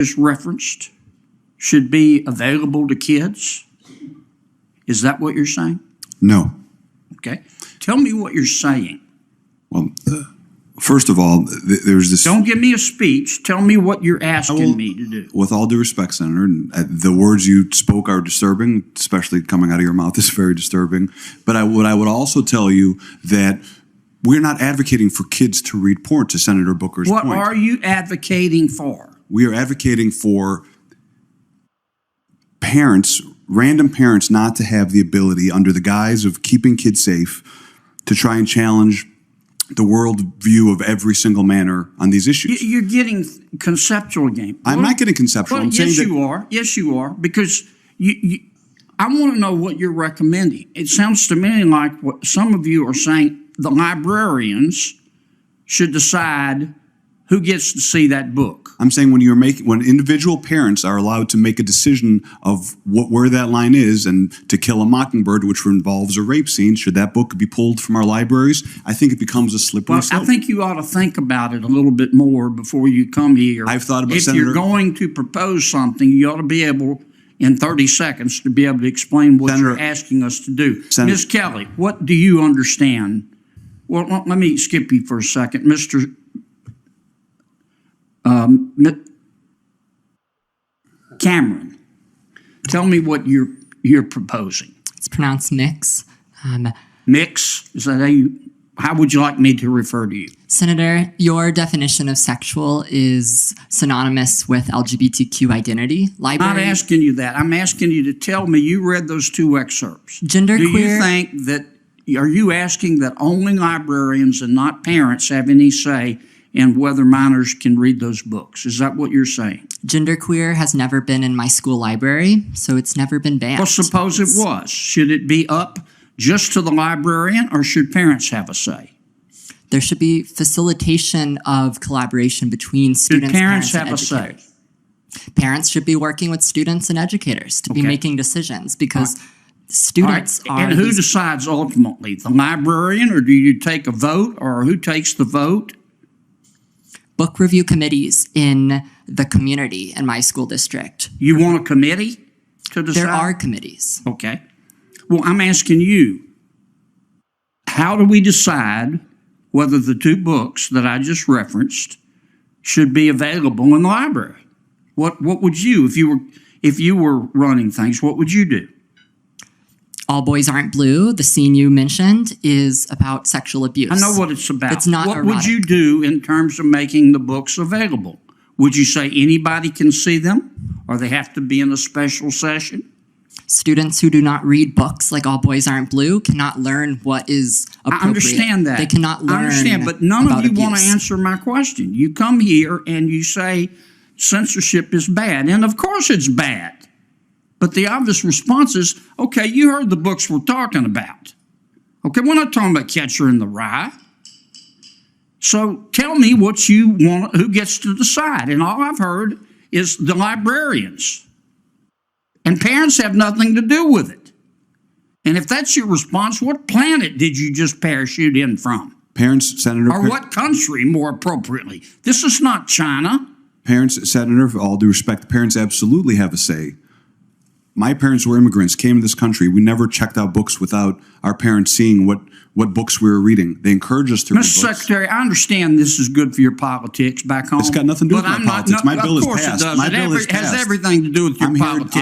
is referenced should be available to kids? Is that what you're saying? No. Okay. Tell me what you're saying. Well, first of all, there's this... Don't give me a speech. Tell me what you're asking me to do. With all due respect, Senator, the words you spoke are disturbing, especially coming out of your mouth is very disturbing. But what I would also tell you that we're not advocating for kids to read porn, to Senator Booker's point. What are you advocating for? We are advocating for parents, random parents, not to have the ability, under the guise of keeping kids safe, to try and challenge the world view of every single manner on these issues. You're getting conceptual game. I'm not getting conceptual. Well, I'm saying that you are. Yes, you are. Because I want to know what you're recommending. It sounds to me like what some of you are saying, the librarians should decide who gets to see that book. I'm saying when individual parents are allowed to make a decision of where that line is, and To Kill a Mockingbird, which involves a rape scene, should that book be pulled from our libraries? I think it becomes a slippery slope. I think you ought to think about it a little bit more before you come here. I've thought about, if Senator, you're going to propose something, you ought to be able, in 30 seconds, to be able to explain what you're asking us to do. Ms. Kelly, what do you understand? Well, let me skip you for a second. Mr. Cameron, tell me what you're proposing. It's pronounced mix. Mix? Is that how would you like me to refer to you? Senator, your definition of sexual is synonymous with LGBTQ identity. I'm not asking you that. I'm asking you to tell me you read those two excerpts. Genderqueer. Do you think that, are you asking that only librarians and not parents have any say in whether minors can read those books? Is that what you're saying? Genderqueer has never been in my school library, so it's never been banned. Well, suppose it was. Should it be up just to the librarian, or should parents have a say? There should be facilitation of collaboration between students, parents and have a say? Parents should be working with students and educators to be making decisions, because students are... And who decides ultimately? The librarian, or do you take a vote, or who takes the vote? Book review committees in the community in my school district. You want a committee to decide? There are committees. Okay. Well, I'm asking you, how do we decide whether the two books that I just referenced should be available in the library? What would you, if you were running things, what would you do? All Boys Aren't Blue, the scene you mentioned, is about sexual abuse. I know what it's about. It's not erotic. What would you do in terms of making the books available? Would you say anybody can see them, or they have to be in a special session? Students who do not read books like All Boys Aren't Blue cannot learn what is appropriate. I understand that. They cannot learn. I understand, but none of you want to abuse. answer my question. You come here and you say censorship is bad, and of course it's bad. But the obvious response is, okay, you heard the books we're talking about. Okay, we're not talking about Catcher in the Rye. So tell me what you want, who gets to decide. And all I've heard is the librarians. And parents have nothing to do with it. And if that's your response, what planet did you just parachute in from? Parents, Senator... Or what country, more appropriately? This is not China. Parents, Senator, with all due respect, parents absolutely have a say. My parents were immigrants, came to this country. We never checked out books without our parents seeing what books we were reading. They encouraged us to read books. Mr. Secretary, I understand this is good for your politics back home. It's got nothing to do with my politics. My bill is passed. Of course it does. It has everything to do with your politics.